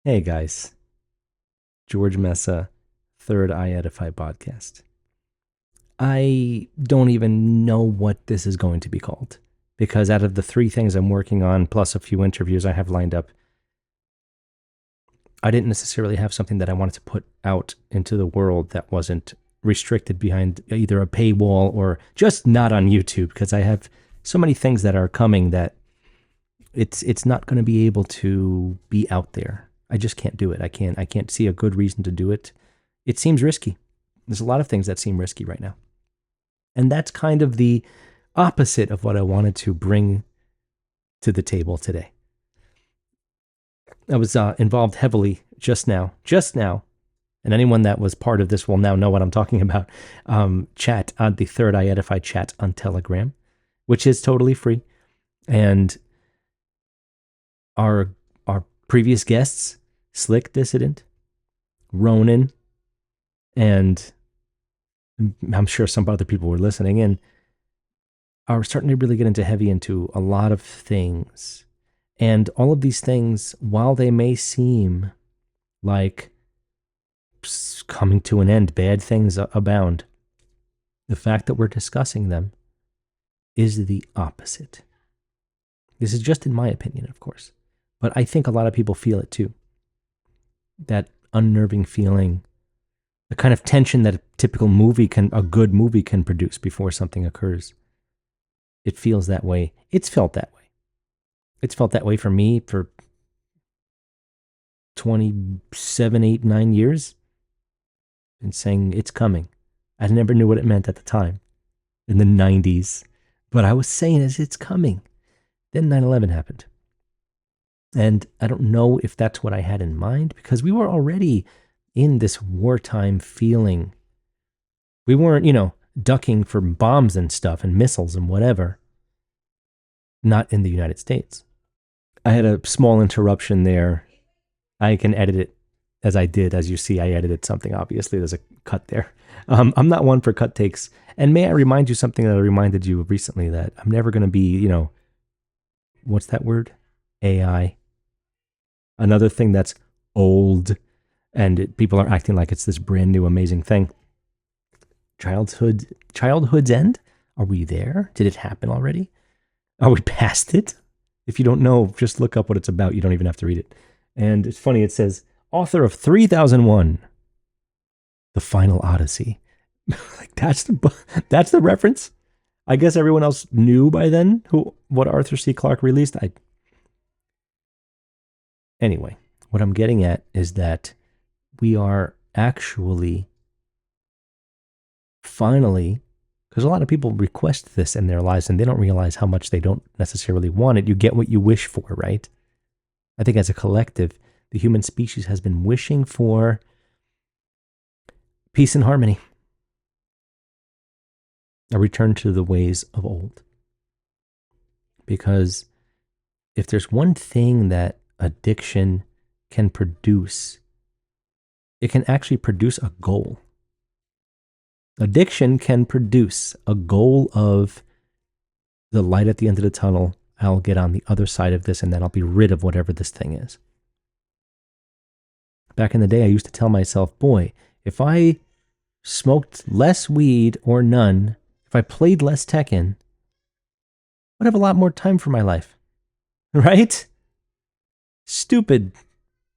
Hey guys, George Mesa, Third Eye Edify podcast. I don't even know what this is going to be called because out of the three things I'm working on, plus a few interviews I have lined up, I didn't necessarily have something that I wanted to put out into the world that wasn't restricted behind either a paywall or just not on YouTube because I have so many things that are coming that it's not going to be able to be out there. I just can't do it. I can't see a good reason to do it. It seems risky. There's a lot of things that seem risky right now. And that's kind of the opposite of what I wanted to bring to the table today. I was involved heavily just now, and anyone that was part of this will now know what I'm talking about. Chat on the Third Eye Edify chat on Telegram, which is totally free. And our previous guests, Slick Dissident, Ronan, and I'm sure some other people were listening in, are starting to really get into a lot of things. And all of these things, while they may seem like coming to an end, bad things abound, the fact that we're discussing them is the opposite. This is just in my opinion, of course. But I think a lot of people feel it too. That unnerving feeling, the kind of tension that a good movie can produce before something occurs. It feels that way. It's felt that way. It's felt that way for me for 27, 8, 9 years. And saying it's coming. I never knew what it meant at the time in the 90s. But I was saying it's coming. Then 9/11 happened. And I don't know if that's what I had in mind because we were already in this wartime feeling. We weren't, ducking for bombs and stuff and missiles and whatever. Not in the United States. I had a small interruption there. I can edit it as I did. As you see, I edited something. Obviously, there's a cut there. I'm not one for cut takes. And may I remind you something that I reminded you of recently, that I'm never going to be, what's that word? AI. Another thing that's old and people are acting like it's this brand new amazing thing. Childhood's end? Are we there? Did it happen already? Are we past it? If you don't know, just look up what it's about. You don't even have to read it. And it's funny, it says, author of 3001, The Final Odyssey. Like that's the reference. I guess everyone else knew by then what Arthur C. Clarke released. Anyway, what I'm getting at is that we are actually finally, because a lot of people request this in their lives and they don't realize how much they don't necessarily want it. You get what you wish for, right? I think as a collective, the human species has been wishing for peace and harmony, a return to the ways of old. Because if there's one thing that addiction can produce, it can actually produce a goal. Addiction can produce a goal of the light at the end of the tunnel. I'll get on the other side of this and then I'll be rid of whatever this thing is. Back in the day, I used to tell myself, boy, if I smoked less weed or none, if I played less Tekken, I'd have a lot more time for my life. Right? Stupid,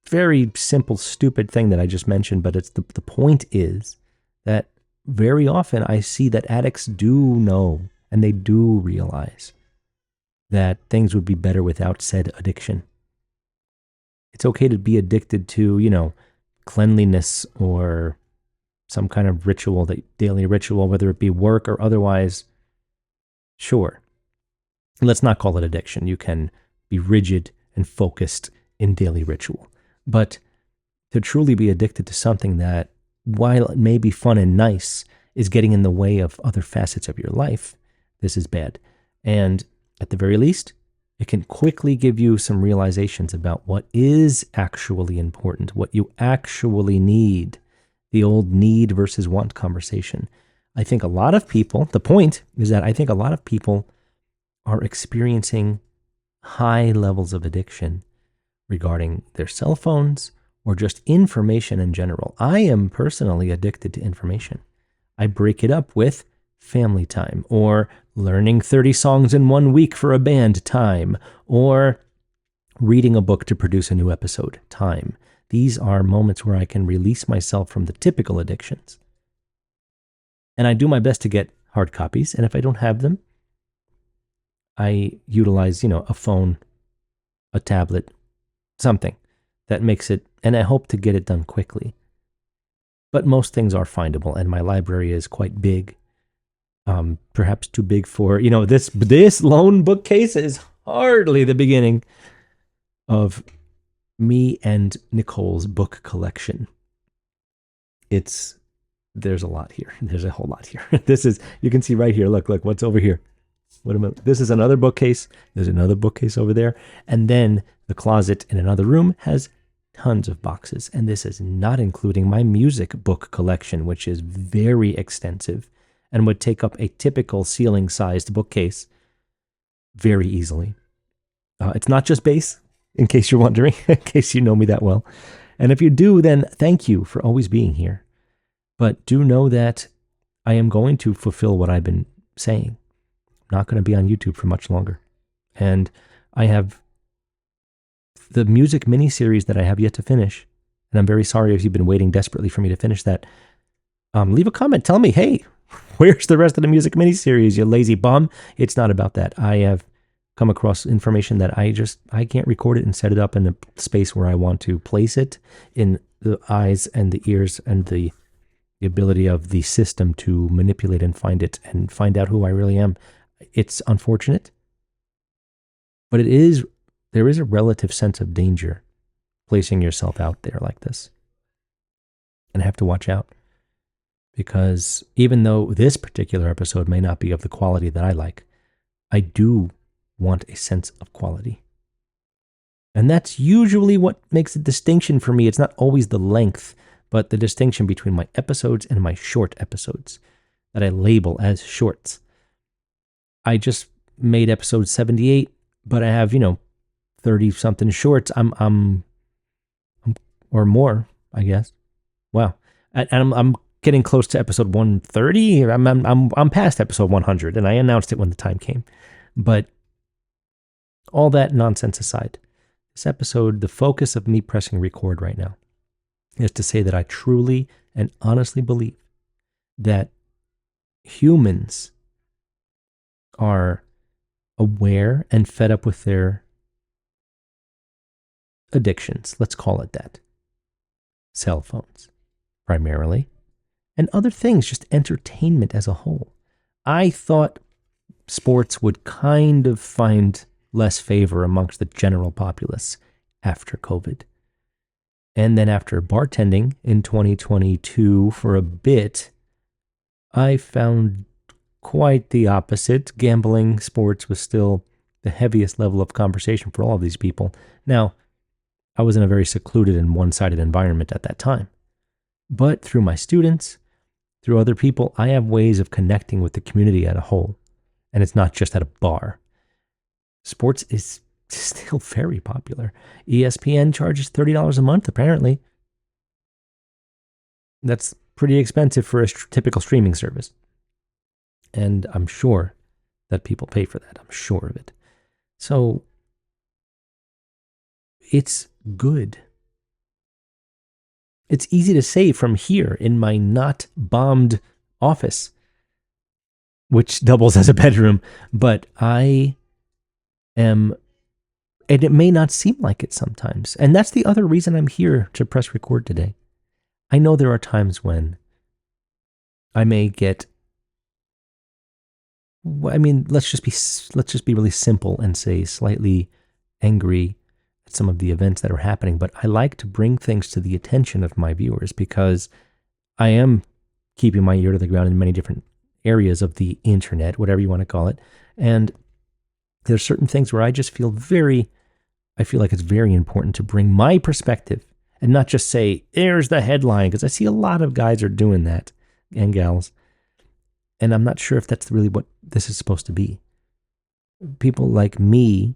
very simple, stupid thing that I just mentioned, but it's the point is that very often I see that addicts do know and they do realize that things would be better without said addiction. It's okay to be addicted to, cleanliness or some kind of ritual, daily ritual, whether it be work or otherwise. Sure. Let's not call it addiction. You can be rigid and focused in daily ritual. But to truly be addicted to something that, while it may be fun and nice, is getting in the way of other facets of your life, this is bad. And at the very least, it can quickly give you some realizations about what is actually important, what you actually need, the old need versus want conversation. I think a lot of people, the point is that I think a lot of people are experiencing high levels of addiction regarding their cell phones or just information in general. I am personally addicted to information. I break it up with family time, or learning 30 songs in 1 week for a band time, or reading a book to produce a new episode time. These are moments where I can release myself from the typical addictions. And I do my best to get hard copies, and if I don't have them, I utilize, a phone, a tablet, something that makes it, and I hope to get it done quickly. But most things are findable, and my library is quite big. Perhaps too big for, this lone bookcase is hardly the beginning of me and Nicole's book collection. There's a lot here. There's a whole lot here. You can see right here, look, what's over here. This is another bookcase. There's another bookcase over there. And then the closet in another room has tons of boxes. And this is not including my music book collection, which is very extensive and would take up a typical ceiling-sized bookcase very easily. It's not just bass, in case you're wondering, in case you know me that well. And if you do, then thank you for always being here. But do know that I am going to fulfill what I've been saying. I'm not going to be on YouTube for much longer. And I have the music mini-series that I have yet to finish. And I'm very sorry if you've been waiting desperately for me to finish that. Leave a comment. Tell me, hey, where's the rest of the music mini-series, you lazy bum? It's not about that. I have come across information that I can't record it and set it up in a space where I want to place it in the eyes and the ears and the ability of the system to manipulate and find it and find out who I really am. It's unfortunate, but there is a relative sense of danger placing yourself out there like this. And I have to watch out, because even though this particular episode may not be of the quality that I like, I do want a sense of quality. And that's usually what makes a distinction for me. It's not always the length, but the distinction between my episodes and my short episodes that I label as shorts. I just made episode 78, but I have, 30 something shorts. I'm or more, I guess. Wow. And I'm getting close to episode 130. I'm past episode 100, and I announced it when the time came. But all that nonsense aside, this episode, the focus of me pressing record right now is to say that I truly and honestly believe that humans are aware and fed up with their addictions. Let's call it that. Cell phones, primarily, and other things, just entertainment as a whole. I thought sports would kind of find less favor amongst the general populace after COVID. And then after bartending in 2022 for a bit, I found quite the opposite. Gambling, sports was still the heaviest level of conversation for all of these people. Now, I was in a very secluded and one-sided environment at that time. But through my students, through other people, I have ways of connecting with the community as a whole. And it's not just at a bar. Sports is still very popular. ESPN charges $30 a month, apparently. That's pretty expensive for a typical streaming service. And I'm sure that people pay for that. I'm sure of it. So it's good. It's easy to say from here in my not bombed office, which doubles as a bedroom, but I am, and it may not seem like it sometimes. And that's the other reason I'm here to press record today. I know there are times when I may get, let's just be really simple and say slightly angry at some of the events that are happening, but I like to bring things to the attention of my viewers because I am keeping my ear to the ground in many different areas of the internet, whatever you want to call it. And there's certain things where I just feel like it's very important to bring my perspective and not just say, there's the headline, because I see a lot of guys are doing that, and gals. And I'm not sure if that's really what this is supposed to be. People like me,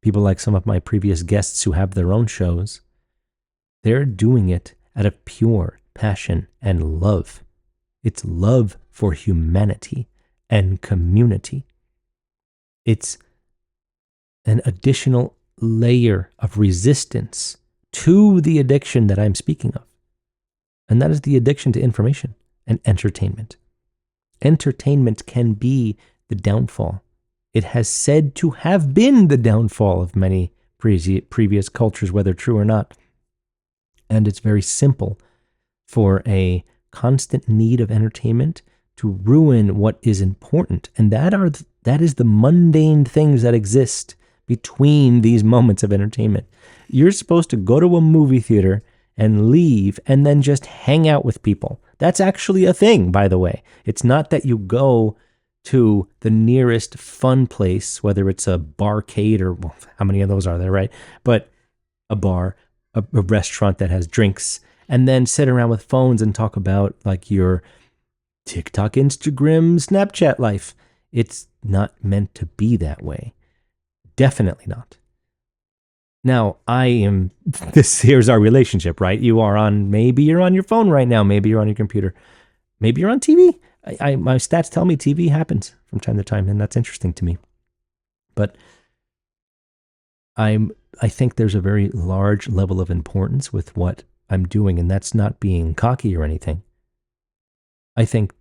people like some of my previous guests who have their own shows, They're doing it out of pure passion and love. It's love for humanity and community. It's an additional layer of resistance to the addiction that I'm speaking of. And that is the addiction to information and entertainment. Entertainment can be the downfall. It has said to have been the downfall of many previous cultures, whether true or not. And it's very simple for a constant need of entertainment to ruin what is important. And that is the mundane things that exist between these moments of entertainment. You're supposed to go to a movie theater and leave and then just hang out with people. That's actually a thing, by the way. It's not that you go to the nearest fun place, whether it's a barcade or, well, how many of those are there, right? But a bar, a restaurant that has drinks, and then sit around with phones and talk about like your TikTok, Instagram, Snapchat life. It's not meant to be that way. Definitely not. Now, here's our relationship, right? Maybe you're on your phone right now. Maybe you're on your computer. Maybe you're on TV. My stats tell me TV happens from time to time, and that's interesting to me. But I think there's a very large level of importance with what I'm doing, and that's not being cocky or anything. I think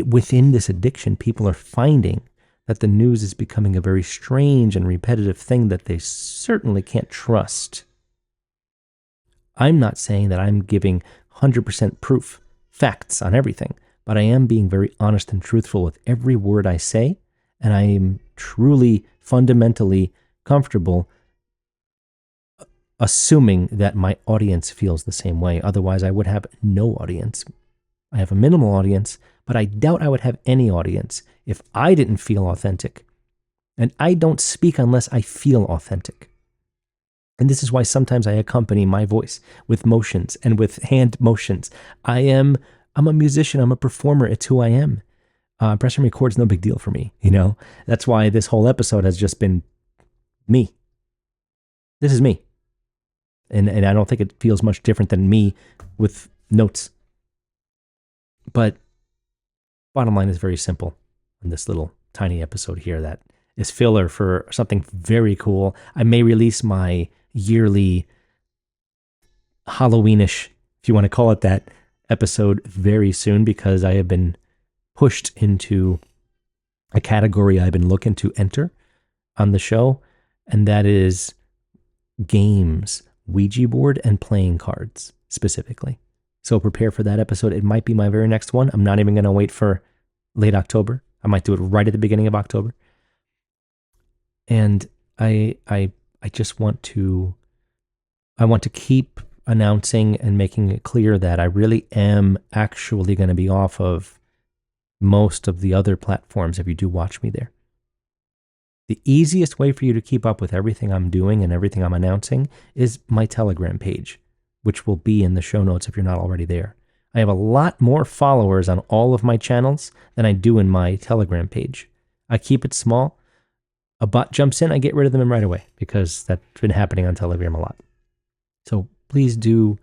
within this addiction, people are finding that the news is becoming a very strange and repetitive thing that they certainly can't trust. I'm not saying that I'm giving 100% proof, facts on everything, but I am being very honest and truthful with every word I say, and I am truly, fundamentally comfortable assuming that my audience feels the same way. Otherwise, I would have no audience. I have a minimal audience, but I doubt I would have any audience if I didn't feel authentic. And I don't speak unless I feel authentic. And this is why sometimes I accompany my voice with motions and with hand motions. I'm a musician. I'm a performer. It's who I am. Press and record is no big deal for me. That's why this whole episode has just been me. This is me. And I don't think it feels much different than me with notes. But bottom line is very simple in this little tiny episode here that is filler for something very cool. I may release my yearly Halloweenish, if you want to call it that, episode very soon because I have been pushed into a category I've been looking to enter on the show, and that is games, Ouija board, and playing cards specifically. So prepare for that episode. It might be my very next one. I'm not even going to wait for late October. I might do it right at the beginning of October. And I just want to keep announcing and making it clear that I really am actually going to be off of most of the other platforms if you do watch me there. The easiest way for you to keep up with everything I'm doing and everything I'm announcing is my Telegram page, which will be in the show notes if you're not already there. I have a lot more followers on all of my channels than I do in my Telegram page. I keep it small. A bot jumps in, I get rid of them right away because that's been happening on Telegram a lot. So please do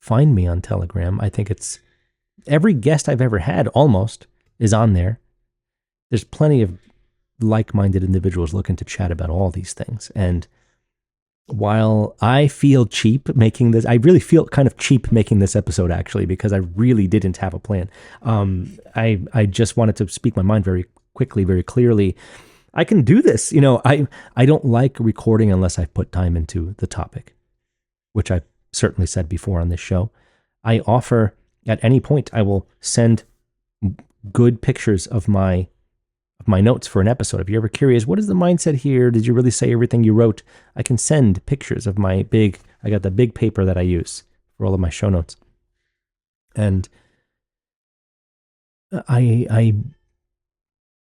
find me on Telegram. I think it's every guest I've ever had almost is on there. There's plenty of like-minded individuals looking to chat about all these things. And while I feel cheap making this, I really feel kind of cheap making this episode actually, because I really didn't have a plan. I just wanted to speak my mind very quickly, very clearly. I can do this. I don't like recording unless I put time into the topic, which I've certainly said before on this show. I offer at any point, I will send good pictures of my notes for an episode. If you're ever curious, what is the mindset here? Did you really say everything you wrote? I can send pictures of I got the big paper that I use for all of my show notes. And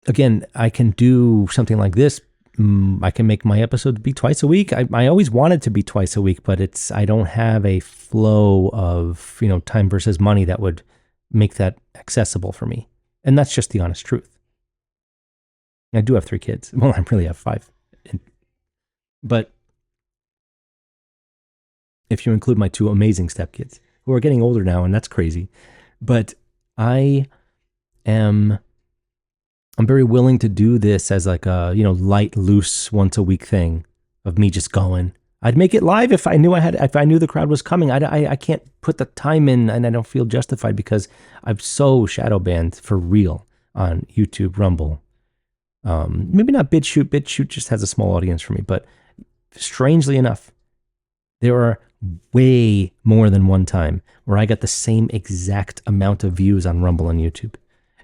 again, I can do something like this. I can make my episodes be twice a week. I always wanted to be twice a week, but I don't have a flow of, time versus money that would make that accessible for me. And that's just the honest truth. I do have 3 kids. Well, I really have 5. But if you include my two amazing stepkids who are getting older now, and that's crazy. But I am I'm very willing to do this as like a, light, loose, once a week thing of me just going. I'd make it live if I knew the crowd was coming. I can't put the time in, and I don't feel justified because I'm so shadow banned for real on YouTube, Rumble. Maybe not BitChute. BitChute just has a small audience for me, but strangely enough, there are way more than one time where I got the same exact amount of views on Rumble and YouTube.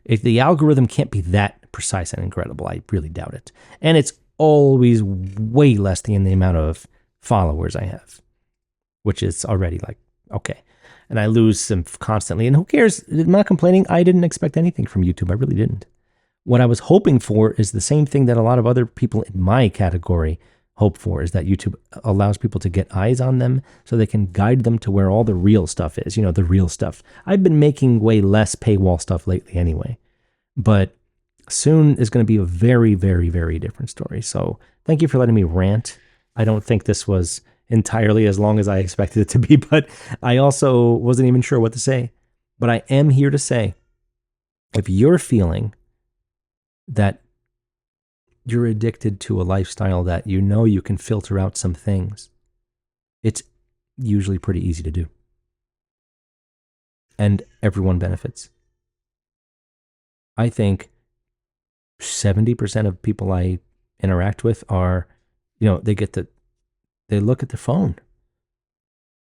If the algorithm can't be that precise and incredible, I really doubt it. And it's always way less than the amount of followers I have, which is already like, okay. And I lose them constantly. And who cares? I'm not complaining. I didn't expect anything from YouTube. I really didn't. What I was hoping for is the same thing that a lot of other people in my category hope for, is that YouTube allows people to get eyes on them so they can guide them to where all the real stuff is, the real stuff. I've been making way less paywall stuff lately anyway, but soon is going to be a very, very, very different story. So thank you for letting me rant. I don't think this was entirely as long as I expected it to be, but I also wasn't even sure what to say. But I am here to say, if you're feeling that you're addicted to a lifestyle that you can filter out some things, it's usually pretty easy to do. And everyone benefits. I think 70% of people I interact with are, they look at their phone.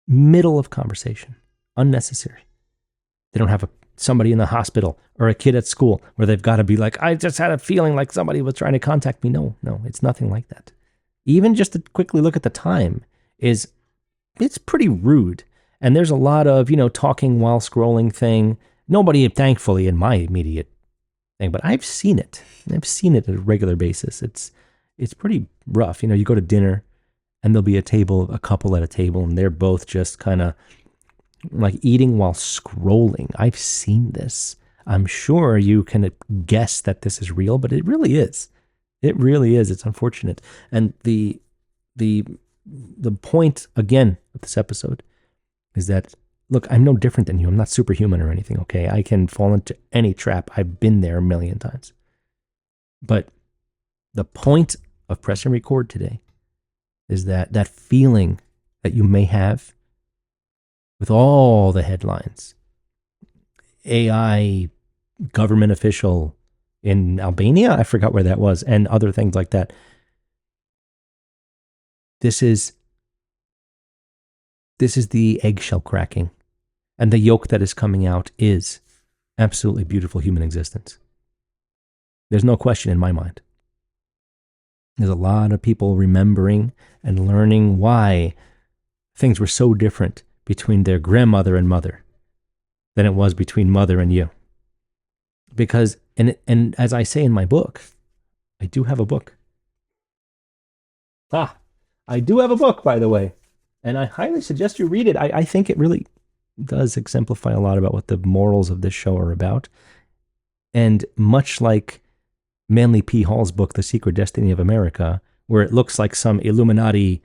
Middle of conversation. Unnecessary. They don't have somebody in the hospital or a kid at school where they've got to be like, I just had a feeling like somebody was trying to contact me. No, it's nothing like that. Even just to quickly look at the time it's pretty rude. And there's a lot of, talking while scrolling thing. Nobody, thankfully, in my immediate thing, but I've seen it. I've seen it at a regular basis. It's pretty rough. You go to dinner and there'll be a couple at a table, and they're both just kind of like eating while scrolling. I've seen this. I'm sure you can guess that this is real, but it really is. It really is. It's unfortunate. And the point, again, of this episode is that, look, I'm no different than you. I'm not superhuman or anything, okay? I can fall into any trap. I've been there a million times. But the point of pressing record today is that feeling that you may have with all the headlines, AI government official in Albania, I forgot where that was, and other things like that. This is the eggshell cracking, and the yolk that is coming out is absolutely beautiful human existence. There's no question in my mind. There's a lot of people remembering and learning why things were so different between their grandmother and mother than it was between mother and you. Because, and as I say in my book, I do have a book. I do have a book, by the way, and I highly suggest you read it. I think it really does exemplify a lot about what the morals of this show are about. And much like Manly P. Hall's book, The Secret Destiny of America, where it looks like some Illuminati,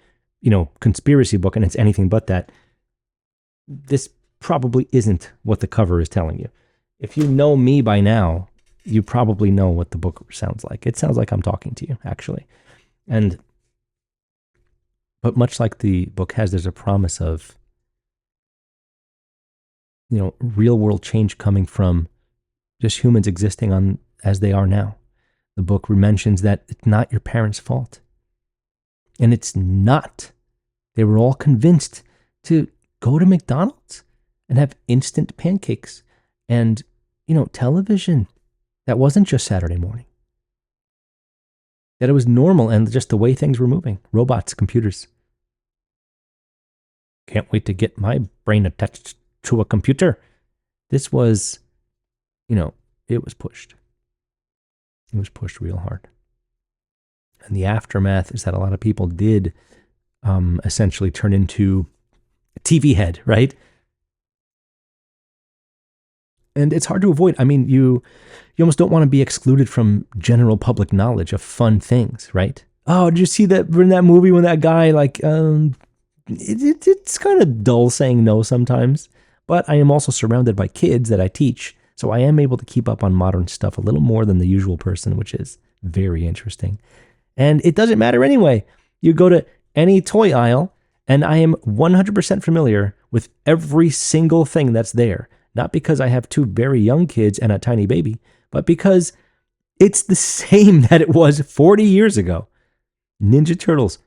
conspiracy book, and it's anything but that, this probably isn't what the cover is telling you. If you know me by now, you probably know what the book sounds like. It sounds like I'm talking to you, actually. But much like the book has, there's a promise of, real world change coming from just humans existing on as they are now. The book mentions that it's not your parents' fault. And it's not. They were all convinced to go to McDonald's and have instant pancakes and, television. That wasn't just Saturday morning. That it was normal and just the way things were moving. Robots, computers. Can't wait to get my brain attached to a computer. This was, it was pushed. It was pushed real hard. And the aftermath is that a lot of people did essentially turn into a TV head, right? And it's hard to avoid. I mean, you almost don't want to be excluded from general public knowledge of fun things, right? Oh, did you see that in that movie when that guy it's kind of dull saying no sometimes, but I am also surrounded by kids that I teach, so I am able to keep up on modern stuff a little more than the usual person, which is very interesting. And it doesn't matter anyway. You go to any toy aisle, and I am 100% familiar with every single thing that's there. Not because I have two very young kids and a tiny baby, but because it's the same that it was 40 years ago. Ninja Turtles,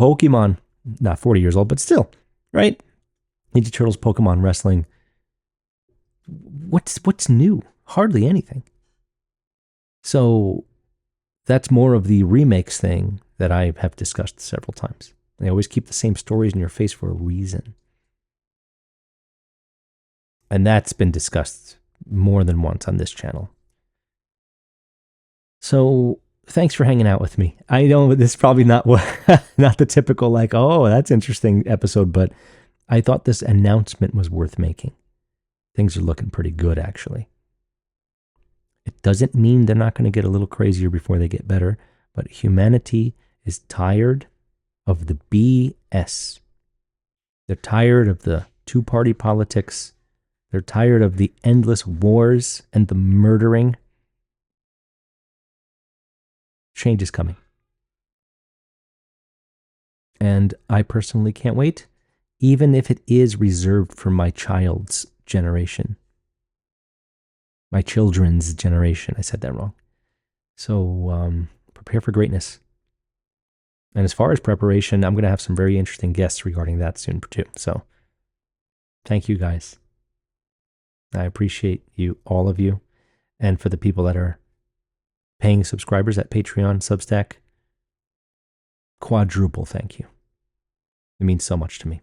Pokemon, not 40 years old, but still, right? Ninja Turtles, Pokemon, wrestling. What's new? Hardly anything. So that's more of the remakes thing that I have discussed several times. They always keep the same stories in your face for a reason. And that's been discussed more than once on this channel. So thanks for hanging out with me. I know this is probably not not the typical like, oh, that's interesting episode, but I thought this announcement was worth making. Things are looking pretty good, actually. It doesn't mean they're not going to get a little crazier before they get better, but humanity is tired of the BS. They're tired of the two-party politics. They're tired of the endless wars and the murdering. Change is coming. And I personally can't wait, even if it is reserved for my child's generation. My children's generation. I said that wrong. So prepare for greatness. And as far as preparation, I'm going to have some very interesting guests regarding that soon too. So thank you guys. I appreciate you, all of you. And for the people that are paying subscribers at Patreon, Substack, quadruple thank you. It means so much to me.